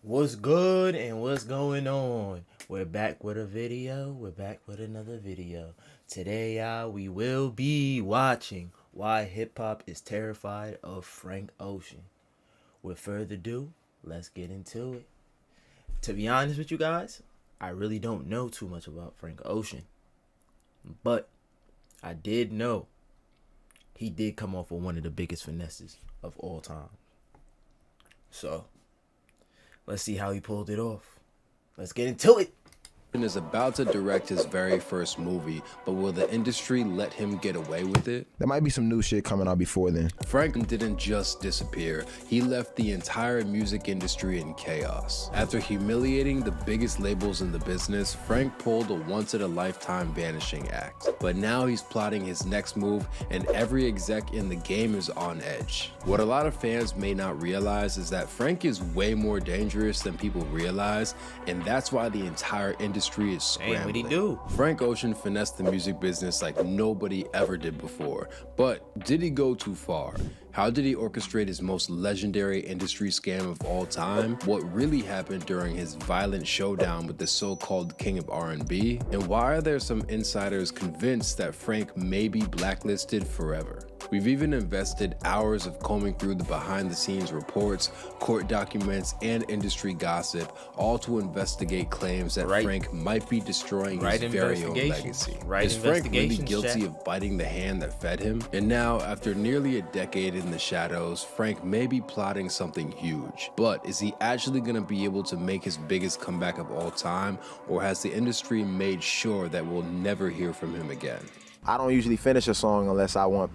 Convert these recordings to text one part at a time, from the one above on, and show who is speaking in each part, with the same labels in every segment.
Speaker 1: What's good and what's going on? We're back with a video. We're back with another video. Today, y'all, we will be watching why hip hop is terrified of Frank Ocean. With further ado, let's get into it. To be honest with you guys, I really don't know too much about Frank Ocean, but I did know he did come off with one of the biggest finesses of all time. So, let's see how he pulled it off. Let's get into it.
Speaker 2: Is about to direct his very first movie, but will the industry let him get away with it?
Speaker 3: There might be some new shit coming out before then.
Speaker 2: Frank didn't just disappear, he left the entire music industry in chaos. After humiliating the biggest labels in the business, Frank pulled a once-in-a-lifetime vanishing act. But now he's plotting his next move, and every exec in the game is on edge. What a lot of fans may not realize is that Frank is way more dangerous than people realize, and that's why the entire industry is scrambling.
Speaker 1: Hey, what'd he do?
Speaker 2: Frank Ocean finessed the music business like nobody ever did before. But did he go too far? How did he orchestrate his most legendary industry scam of all time? What really happened during his violent showdown with the so-called king of R&B? And why are there some insiders convinced that Frank may be blacklisted forever? We've even invested hours of combing through the behind-the-scenes reports, court documents, and industry gossip, all to investigate claims that Frank might be destroying his very own legacy. Is Frank really guilty of biting the hand that fed him? And now, after nearly a decade in the shadows, Frank may be plotting something huge. But is he actually going to be able to make his biggest comeback of all time, or has the industry made sure that we'll never hear from him again?
Speaker 3: I don't usually finish a song unless I want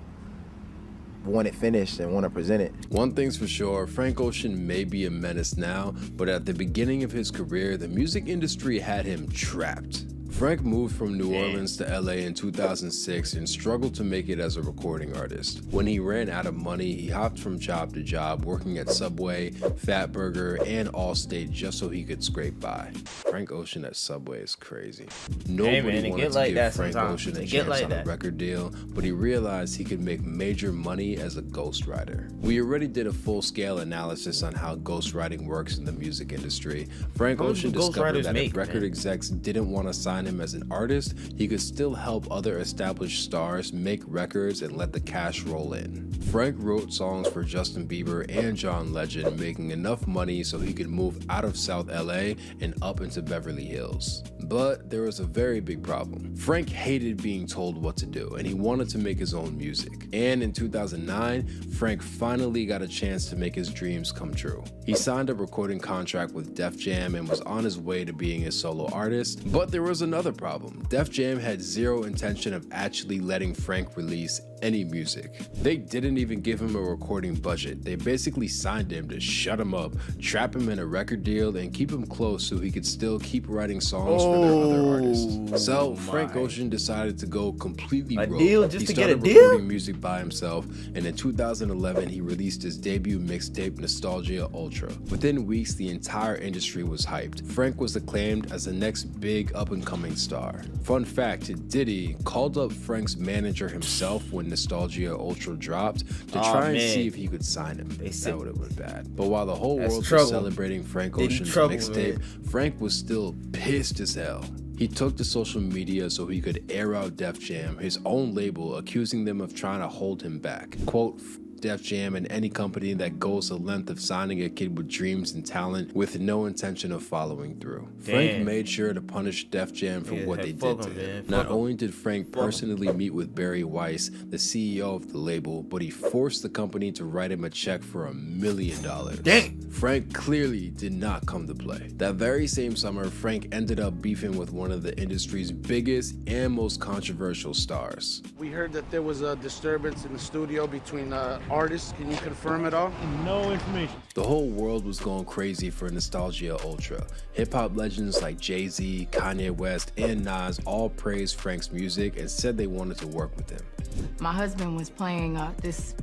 Speaker 3: it finished and want to present it.
Speaker 2: One thing's for sure, Frank Ocean may be a menace now, but at the beginning of his career, the music industry had him trapped. Frank moved from New Orleans to LA in 2006 and struggled to make it as a recording artist. When he ran out of money, he hopped from job to job, working at Subway, Fatburger, and Allstate just so he could scrape by. Frank Ocean at Subway is crazy. Nobody wanted to give Frank Ocean a chance on a record deal, but he realized he could make major money as a ghostwriter. We already did a full-scale analysis on how ghostwriting works in the music industry. Frank Ocean discovered that if record execs didn't want to sign him as an artist, he could still help other established stars make records and let the cash roll in. Frank wrote songs for Justin Bieber and John Legend, making enough money so he could move out of South LA and up into Beverly Hills. But there was a very big problem. Frank hated being told what to do, and he wanted to make his own music. And in 2009, Frank finally got a chance to make his dreams come true. He signed a recording contract with Def Jam and was on his way to being a solo artist, but there was another problem. Def Jam had zero intention of actually letting Frank release any music. They didn't even give him a recording budget. They basically signed him to shut him up, trap him in a record deal, and keep him close so he could still keep writing songs for their other artists. So Frank Ocean decided to go completely rogue. He started recording music by himself, and in 2011 he released his debut mixtape Nostalgia Ultra. Within weeks, the entire industry was hyped. Frank was acclaimed as the next big up-and-coming star. Fun fact, Diddy called up Frank's manager himself when Nostalgia Ultra dropped to try and see if he could sign him. That would have been bad. But while the whole world was celebrating Frank Ocean's mixtape, Frank was still pissed as hell. He took to social media so he could air out Def Jam, his own label, accusing them of trying to hold him back. Quote, Def Jam and any company that goes the length of signing a kid with dreams and talent with no intention of following through. Frank made sure to punish Def Jam for what they did to him. Not only did Frank personally meet with Barry Weiss, the CEO of the label, but he forced the company to write him a check for $1 million. Frank clearly did not come to play. That very same summer, Frank ended up beefing with one of the industry's biggest and most controversial stars.
Speaker 4: We heard that there was a disturbance in the studio between artists. Can you confirm it all?
Speaker 5: No information.
Speaker 2: The whole world was going crazy for Nostalgia Ultra. Hip-hop legends like Jay-Z, Kanye West, and Nas all praised Frank's music and said they wanted to work with him.
Speaker 6: My husband was playing this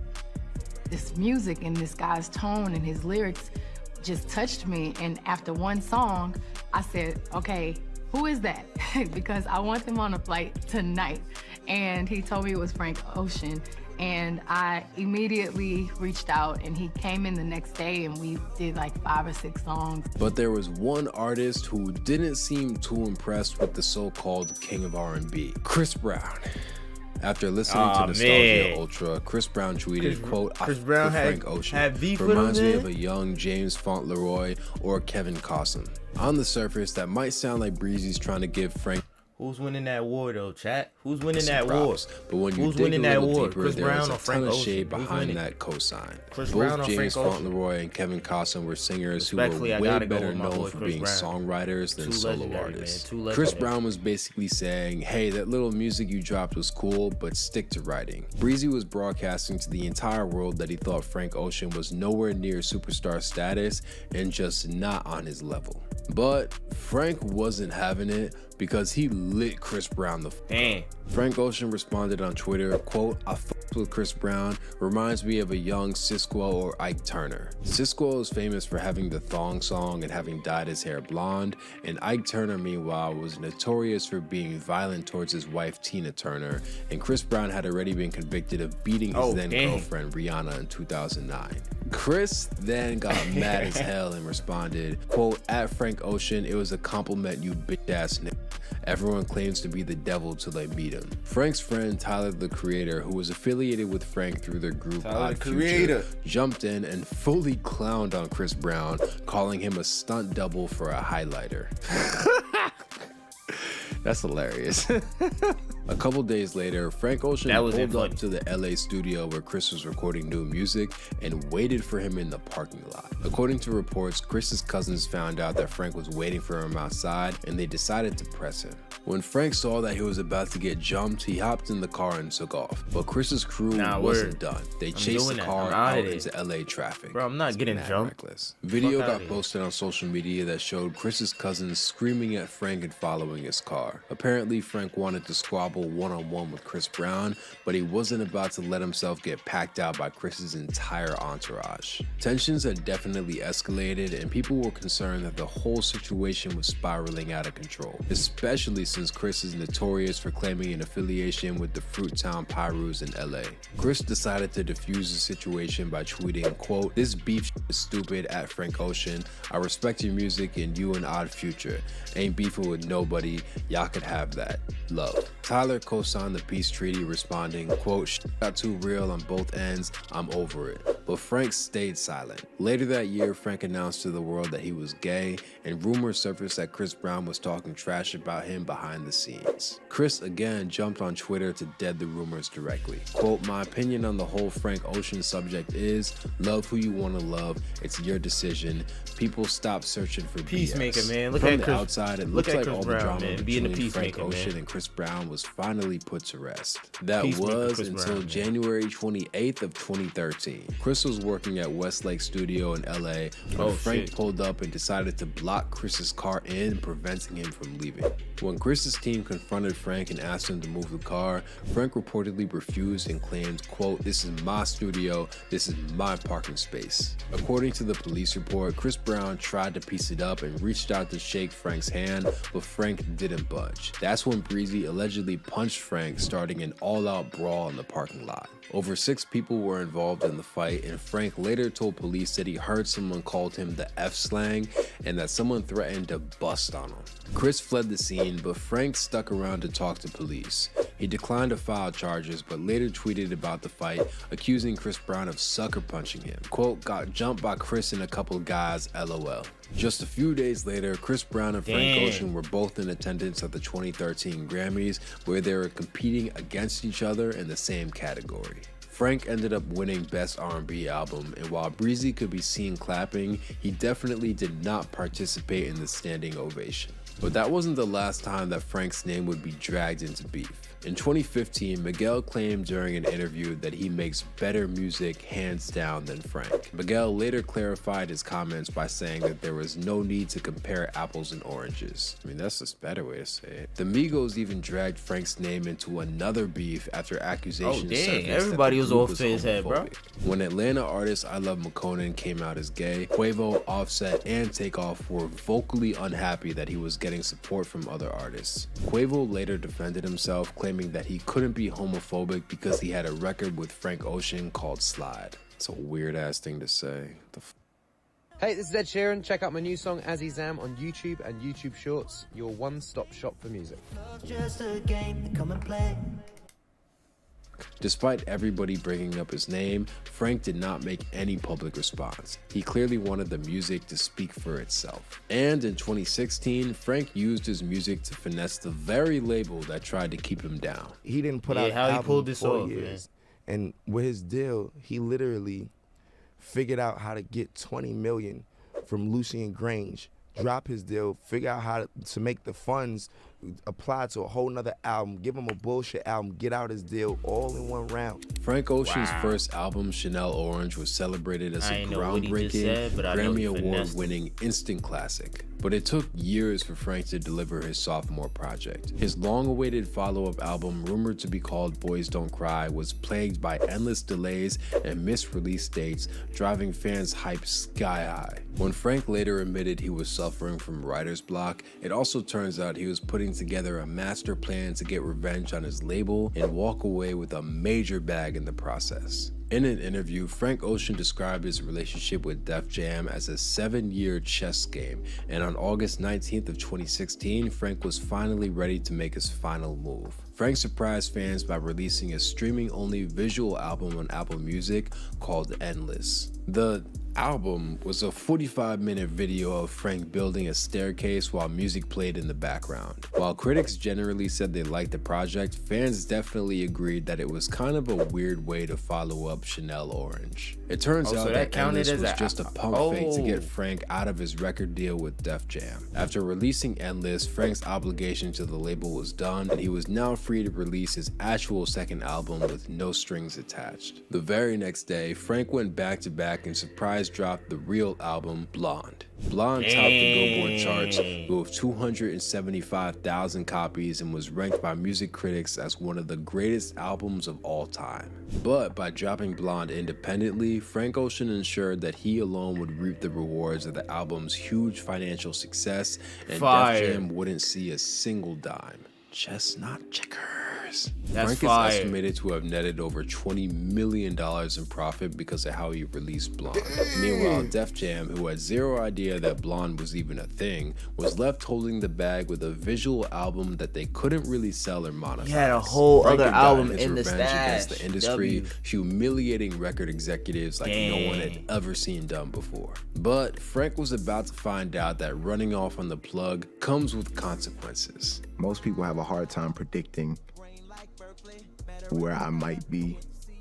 Speaker 6: music, and this guy's tone and his lyrics just touched me. And after one song, I said, okay, who is that? Because I want them on a flight tonight. And he told me it was Frank Ocean. And I immediately reached out, and he came in the next day, and we did like 5 or 6 songs.
Speaker 2: But there was one artist who didn't seem too impressed with the so-called king of R&B, Chris Brown. After listening to Nostalgia Ultra, Chris Brown tweeted, quote,
Speaker 1: Chris Brown
Speaker 2: Frank Ocean
Speaker 1: had beef with
Speaker 2: reminds
Speaker 1: him,
Speaker 2: me
Speaker 1: man?
Speaker 2: of a young James Fauntleroy or Kevin Costner. On the surface, that might sound like Breezy's trying to give Frank
Speaker 1: Who's winning that war though, chat? Who's winning
Speaker 2: some
Speaker 1: that war?
Speaker 2: props, but when you
Speaker 1: Who's
Speaker 2: dig
Speaker 1: winning
Speaker 2: a
Speaker 1: that
Speaker 2: little
Speaker 1: war?
Speaker 2: deeper,
Speaker 1: Chris
Speaker 2: there
Speaker 1: Brown
Speaker 2: is
Speaker 1: or
Speaker 2: a
Speaker 1: Frank
Speaker 2: ton of
Speaker 1: Ocean?
Speaker 2: shade
Speaker 1: Who's
Speaker 2: behind
Speaker 1: winning?
Speaker 2: that cosign.
Speaker 1: Chris Brown
Speaker 2: Both
Speaker 1: or
Speaker 2: James
Speaker 1: Frank Ocean?
Speaker 2: Fauntleroy and Kevin Costner were singers who were
Speaker 1: Respectfully, I
Speaker 2: way
Speaker 1: gotta go
Speaker 2: better
Speaker 1: with my
Speaker 2: known
Speaker 1: boy
Speaker 2: for
Speaker 1: Chris
Speaker 2: being
Speaker 1: Brown.
Speaker 2: songwriters than
Speaker 1: Too
Speaker 2: solo
Speaker 1: legendary,
Speaker 2: artists.
Speaker 1: man. Too
Speaker 2: Chris
Speaker 1: legendary.
Speaker 2: Brown was basically saying, hey, that little music you dropped was cool, but stick to writing. Breezy was broadcasting to the entire world that he thought Frank Ocean was nowhere near superstar status and just not on his level. But Frank wasn't having it because he lit Chris Brown the
Speaker 1: Damn.
Speaker 2: Frank Ocean responded on Twitter, quote, I fucked with Chris Brown, reminds me of a young Sisqo or Ike Turner. Sisqo is famous for having the thong song and having dyed his hair blonde, and Ike Turner, meanwhile, was notorious for being violent towards his wife Tina Turner, and Chris Brown had already been convicted of beating his then girlfriend Rihanna in 2009. Chris then got mad as hell and responded, quote, at Frank Ocean, it was a compliment, you bitch ass nigga. Everyone claims to be the devil till they meet him. Frank's friend Tyler the Creator, who was affiliated with Frank through their group Odd Future, jumped in and fully clowned on Chris Brown, calling him a stunt double for a highlighter. That's hilarious. A couple days later, Frank Ocean pulled up to the LA studio where Chris was recording new music and waited for him in the parking lot. According to reports, Chris's cousins found out that Frank was waiting for him outside and they decided to press him. When Frank saw that he was about to get jumped, he hopped in the car and took off. But Chris's crew wasn't done. They chased the car out into LA traffic.
Speaker 1: Bro, I'm not getting jumped.
Speaker 2: Reckless. Video got posted on social media that showed Chris's cousins screaming at Frank and following his car. Apparently, Frank wanted to squabble one-on-one with Chris Brown, but he wasn't about to let himself get packed out by Chris's entire entourage. Tensions had definitely escalated, and people were concerned that the whole situation was spiraling out of control, especially since Chris is notorious for claiming an affiliation with the Fruittown Pyrus in LA. Chris decided to defuse the situation by tweeting, quote, this beef is stupid at Frank Ocean. I respect your music and you and Odd Future. Ain't beefing with nobody. Y'all could have that. Love. Tyler co-signed the peace treaty, responding, quote, shit got too real on both ends. I'm over it. But Frank stayed silent. Later that year, Frank announced to the world that he was gay, and rumors surfaced that Chris Brown was talking trash about him behind the scenes. Chris again jumped on Twitter to dead the rumors directly. Quote, my opinion on the whole Frank Ocean subject is, love who you want to love. It's your decision. People stop searching for
Speaker 1: Peacemaker,
Speaker 2: BS.
Speaker 1: man. Look
Speaker 2: From
Speaker 1: at
Speaker 2: the
Speaker 1: Chris,
Speaker 2: outside, it
Speaker 1: look
Speaker 2: looks
Speaker 1: at
Speaker 2: like
Speaker 1: Chris
Speaker 2: all
Speaker 1: Brown,
Speaker 2: the drama
Speaker 1: man. Being a
Speaker 2: between Frank
Speaker 1: peacemaker,
Speaker 2: Ocean
Speaker 1: man.
Speaker 2: and Chris Brown was finally put to rest. That
Speaker 1: Peacemaker
Speaker 2: was
Speaker 1: Chris
Speaker 2: until
Speaker 1: Brown,
Speaker 2: January 28th of 2013. Chris was working at Westlake Studio in LA when Frank pulled up and decided to block Chris's car in, preventing him from leaving. When Chris's team confronted Frank and asked him to move the car, Frank reportedly refused and claimed, quote, this is my studio, this is my parking space. According to the police report, Chris Brown tried to piece it up and reached out to shake Frank's hand, but Frank didn't budge. That's when Breezy allegedly punched Frank, starting an all-out brawl in the parking lot. Over 6 people were involved in the fight, and Frank later told police that he heard someone called him the F slang and that someone threatened to bust on him. Chris fled the scene, but Frank stuck around to talk to police. He declined to file charges, but later tweeted about the fight, accusing Chris Brown of sucker punching him. Quote, got jumped by Chris and a couple guys, LOL. Just a few days later, Chris Brown and Frank Ocean were both in attendance at the 2013 Grammys, where they were competing against each other in the same category. Frank ended up winning Best R&B Album, and while Breezy could be seen clapping, he definitely did not participate in the standing ovation. But that wasn't the last time that Frank's name would be dragged into beef. In 2015, Miguel claimed during an interview that he makes better music hands down than Frank. Miguel later clarified his comments by saying that there was no need to compare apples and oranges. I mean, that's just a better way to say it. The Migos even dragged Frank's name into another beef after accusations surfaced
Speaker 1: everybody
Speaker 2: that
Speaker 1: was
Speaker 2: the group
Speaker 1: off to his head, bro.
Speaker 2: homophobic. When Atlanta artist I Love McConan came out as gay, Quavo, Offset, and Takeoff were vocally unhappy that he was getting support from other artists. Quavo later defended himself, claiming claiming that he couldn't be homophobic because he had a record with Frank Ocean called Slide. It's a weird ass thing to say.
Speaker 5: Hey, this is Ed Sheeran. Check out my new song, As He's Am, on YouTube and YouTube Shorts, your one-stop shop for music.
Speaker 7: Just a game to come and play.
Speaker 2: Despite everybody bringing up his name, Frank did not make any public response. He clearly wanted the music to speak for itself. And in 2016, Frank used his music to finesse the very label that tried to keep him down.
Speaker 8: He didn't put
Speaker 1: Yeah,
Speaker 8: out
Speaker 1: how he
Speaker 8: album
Speaker 1: pulled this
Speaker 8: 4
Speaker 1: off,
Speaker 8: years. And with his deal, he literally figured out how to get 20 million from Lucian Grange, drop his deal, figure out how to make the funds apply to a whole nother album, give him a bullshit album, get out his deal all in one round.
Speaker 2: Frank Ocean's first album, Chanel Orange, was celebrated as a groundbreaking, Grammy Award-winning instant classic. But it took years for Frank to deliver his sophomore project. His long-awaited follow-up album, rumored to be called Boys Don't Cry, was plagued by endless delays and missed release dates, driving fans' hype sky high. When Frank later admitted he was suffering from writer's block, it also turns out he was putting together a master plan to get revenge on his label and walk away with a major bag in the process. In an interview, Frank Ocean described his relationship with Def Jam as a 7-year chess game, and on August 19th of 2016, Frank was finally ready to make his final move. Frank surprised fans by releasing a streaming-only visual album on Apple Music called Endless. The album was a 45-minute video of Frank building a staircase while music played in the background. While critics generally said they liked the project, fans definitely agreed that it was kind of a weird way to follow up Chanel Orange. It turns out that Endless was just a pump fake to get Frank out of his record deal with Def Jam. After releasing Endless, Frank's obligation to the label was done, and he was now free to release his actual second album with no strings attached. The very next day, Frank went back-to-back and surprise dropped the real album, Blonde. Blonde topped the Billboard charts with 275,000 copies and was ranked by music critics as one of the greatest albums of all time. But by dropping Blonde independently, Frank Ocean ensured that he alone would reap the rewards of the album's huge financial success, and Def Jam wouldn't see a single dime. Chestnut checkers. Frank is estimated to have netted over $20 million in profit because of how he released Blonde. Meanwhile, Def Jam, who had zero idea that Blonde was even a thing, was left holding the bag with a visual album that they couldn't really sell or monetize.
Speaker 1: He had a whole
Speaker 2: Frank
Speaker 1: other
Speaker 2: had gotten
Speaker 1: album
Speaker 2: his
Speaker 1: in the
Speaker 2: revenge
Speaker 1: stash.
Speaker 2: against the industry, humiliating record executives like no one had ever seen done before. But Frank was about to find out that running off on the plug comes with consequences.
Speaker 3: Most people have a hard time predicting where I might be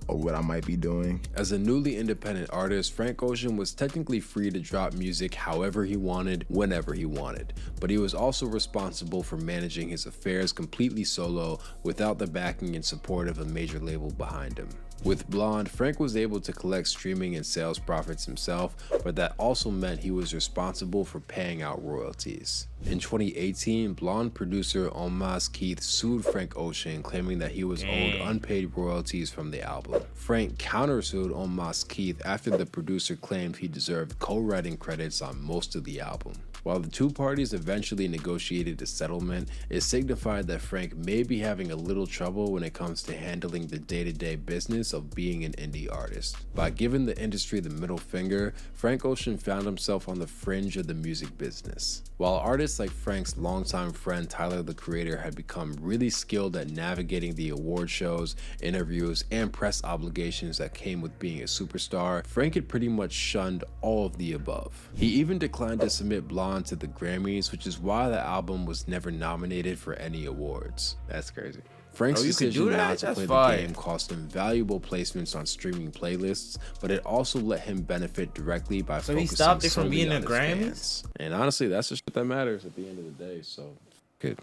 Speaker 3: or what I might be doing.
Speaker 2: As a newly independent artist, Frank Ocean was technically free to drop music however he wanted, whenever he wanted. But he was also responsible for managing his affairs completely solo without the backing and support of a major label behind him. With Blonde, Frank was able to collect streaming and sales profits himself, but that also meant he was responsible for paying out royalties. In 2018, Blonde producer Almas Keith sued Frank Ocean, claiming that he was owed unpaid royalties from the album. Frank countersued Almas Keith after the producer claimed he deserved co-writing credits on most of the album. While the two parties eventually negotiated a settlement, it signified that Frank may be having a little trouble when it comes to handling the day-to-day business of being an indie artist. By giving the industry the middle finger, Frank Ocean found himself on the fringe of the music business. While artists like Frank's longtime friend Tyler the Creator had become really skilled at navigating the award shows, interviews, and press obligations that came with being a superstar, Frank had pretty much shunned all of the above. He even declined to submit Blonde to the Grammys, which is why the album was never nominated for any awards. That's crazy. Frank's decision not to play the game cost him valuable placements on streaming playlists, but it also let him benefit directly by focusing
Speaker 1: he stopped it from
Speaker 2: solely
Speaker 1: being
Speaker 2: on
Speaker 1: in
Speaker 2: his
Speaker 1: Grammys?
Speaker 2: fans. And honestly, that's the shit that matters at the end of the day, so good.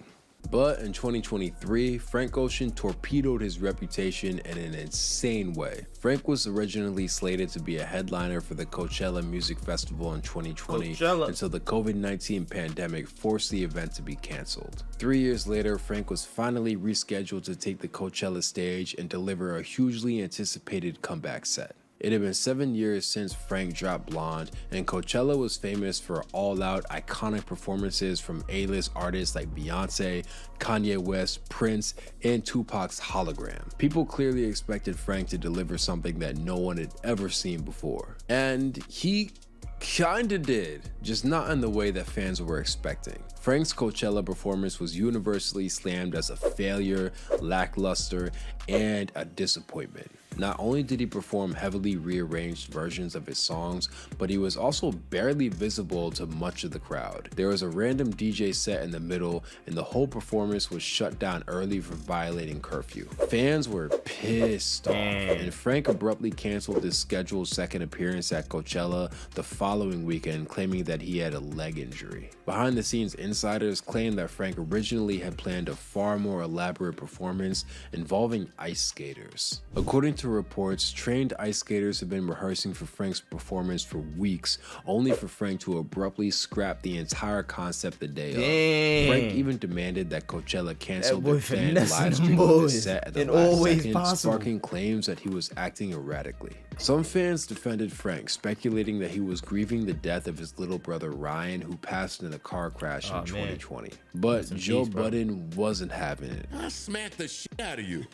Speaker 2: But in 2023, Frank Ocean torpedoed his reputation in an insane way. Frank was originally slated to be a headliner for the Coachella Music Festival in 2020 until the COVID-19 pandemic forced the event to be canceled. 3 years later, Frank was finally rescheduled to take the Coachella stage and deliver a hugely anticipated comeback set. It had been 7 years since Frank dropped Blonde, and Coachella was famous for all-out iconic performances from A-list artists like Beyonce, Kanye West, Prince, and Tupac's Hologram. People clearly expected Frank to deliver something that no one had ever seen before. And he kinda did, just not in the way that fans were expecting. Frank's Coachella performance was universally slammed as a failure, lackluster, and a disappointment. Not only did he perform heavily rearranged versions of his songs, but he was also barely visible to much of the crowd. There was a random DJ set in the middle, and the whole performance was shut down early for violating curfew. Fans were pissed off, and Frank abruptly canceled his scheduled second appearance at Coachella the following weekend, claiming that he had a leg injury. Behind the scenes insiders claim that Frank originally had planned a far more elaborate performance involving ice skaters. According to reports, trained ice skaters have been rehearsing for Frank's performance for weeks, only for Frank to abruptly scrap the entire concept the day of. Frank even demanded that Coachella cancel their planned live stream of his set at the last second, sparking claims that he was acting erratically. Some fans defended Frank, speculating that he was grieving the death of his little brother Ryan, who passed in a car crash in 2020. But Joe Budden wasn't having it.
Speaker 9: I smacked the shit out of you.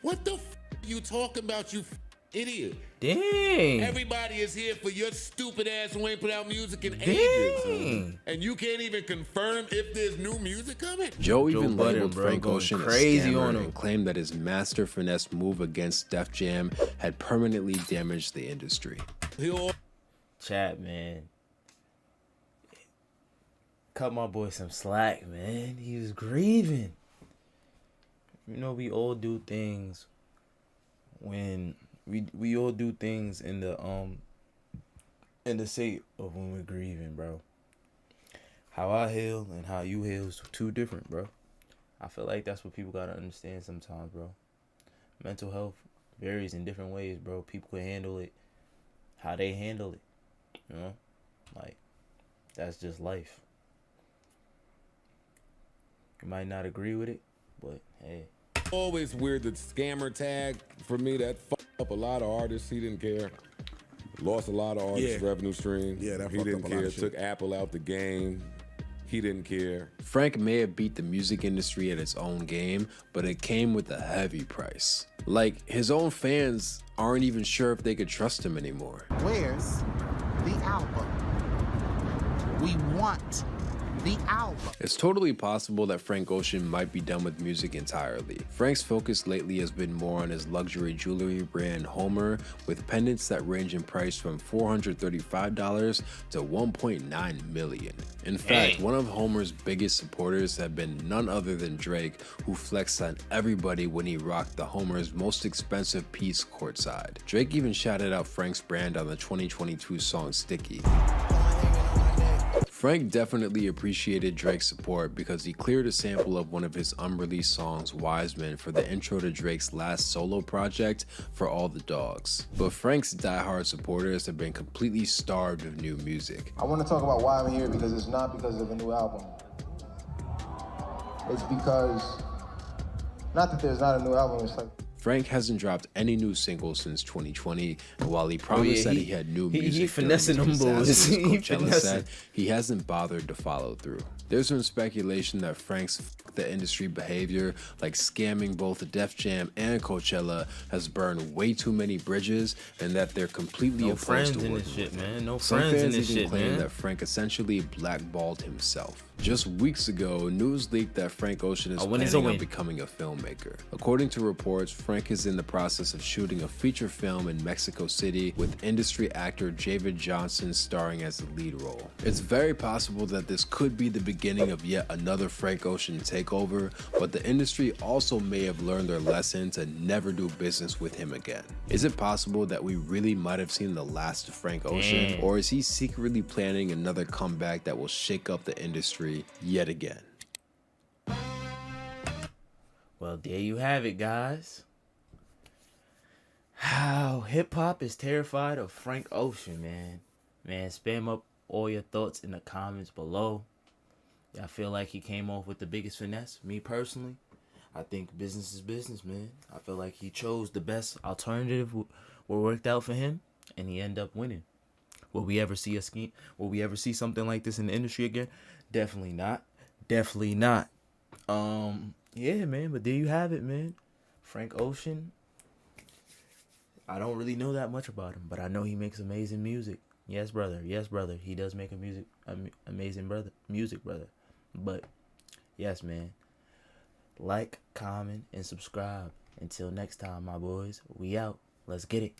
Speaker 9: What the f you talking about, you idiot?
Speaker 1: Dang.
Speaker 9: Everybody is here for your stupid ass who ain't put out music in ages. And you can't even confirm if there's new music coming?
Speaker 2: Joe even labeled Frank Ocean
Speaker 1: crazy
Speaker 2: a scammer
Speaker 1: on him
Speaker 2: and claimed that his master finesse move against Def Jam had permanently damaged the industry.
Speaker 1: Chat, man. Cut my boy some slack, man. He was grieving. You know, we all do things when we all do things in the sake of when we're grieving, bro. How I heal and how you heal is two different, bro. I feel like that's what people gotta understand sometimes, bro. Mental health varies in different ways, bro. People can handle it how they handle it. You know? Like, that's just life. You might not agree with it, but hey.
Speaker 9: Always weird that scammer tag for me, that fucked up a lot of artists. He didn't care. Lost a lot of artists' revenue streams.
Speaker 10: Yeah, that
Speaker 9: he
Speaker 10: fucked
Speaker 9: didn't
Speaker 10: up a lot
Speaker 9: care.
Speaker 10: of shit.
Speaker 9: Took Apple out the game. He didn't care.
Speaker 2: Frank may have beat the music industry at its own game, but it came with a heavy price. Like, his own fans aren't even sure if they could trust him anymore.
Speaker 11: Where's the album? We want the album.
Speaker 2: It's totally possible that Frank Ocean might be done with music entirely. Frank's focus lately has been more on his luxury jewelry brand Homer, with pendants that range in price from $435 to $1.9 million. In fact, one of Homer's biggest supporters have been none other than Drake, who flexed on everybody when he rocked the Homer's most expensive piece courtside. Drake even shouted out Frank's brand on the 2022 song Sticky. Frank definitely appreciated Drake's support because he cleared a sample of one of his unreleased songs, Wiseman, for the intro to Drake's last solo project, For All the Dogs. But Frank's diehard supporters have been completely starved of new music.
Speaker 12: I want to talk about why I'm here because it's not because of a new album. It's because, not that there's not a new album, it's like,
Speaker 2: Frank hasn't dropped any new singles since 2020, and while he promised that he had new music during his disastrous Coachella set, he hasn't bothered to follow through. There's been speculation that Frank's the industry behavior, like scamming both Def Jam and Coachella, has burned way too many bridges, and that they're completely opposed to working with him. Some fans even claim that Frank essentially blackballed himself. Just weeks ago, news leaked that Frank Ocean is planning on becoming a filmmaker. According to reports, Frank is in the process of shooting a feature film in Mexico City with industry actor Javid Johnson starring as the lead role. It's very possible that this could be the beginning of yet another Frank Ocean takeover, but the industry also may have learned their lesson to never do business with him again. Is it possible that we really might have seen the last of Frank Ocean, or is he secretly planning another comeback that will shake up the industry yet again?
Speaker 1: Well, there you have it, guys. How hip-hop is terrified of Frank Ocean, man. Man, spam up all your thoughts in the comments below. I feel like he came off with the biggest finesse. Me personally, I think business is business, man. I feel like he chose the best alternative what worked out for him, and he ended up winning. Will we ever see a scheme? Will we ever see something like this in the industry again? Definitely not. Definitely not. Yeah, man. But there you have it, man. Frank Ocean. I don't really know that much about him, but I know he makes amazing music. Yes, brother. Yes, brother. He does make amazing music, brother. But yes, man. Like, comment, and subscribe. Until next time, my boys. We out. Let's get it.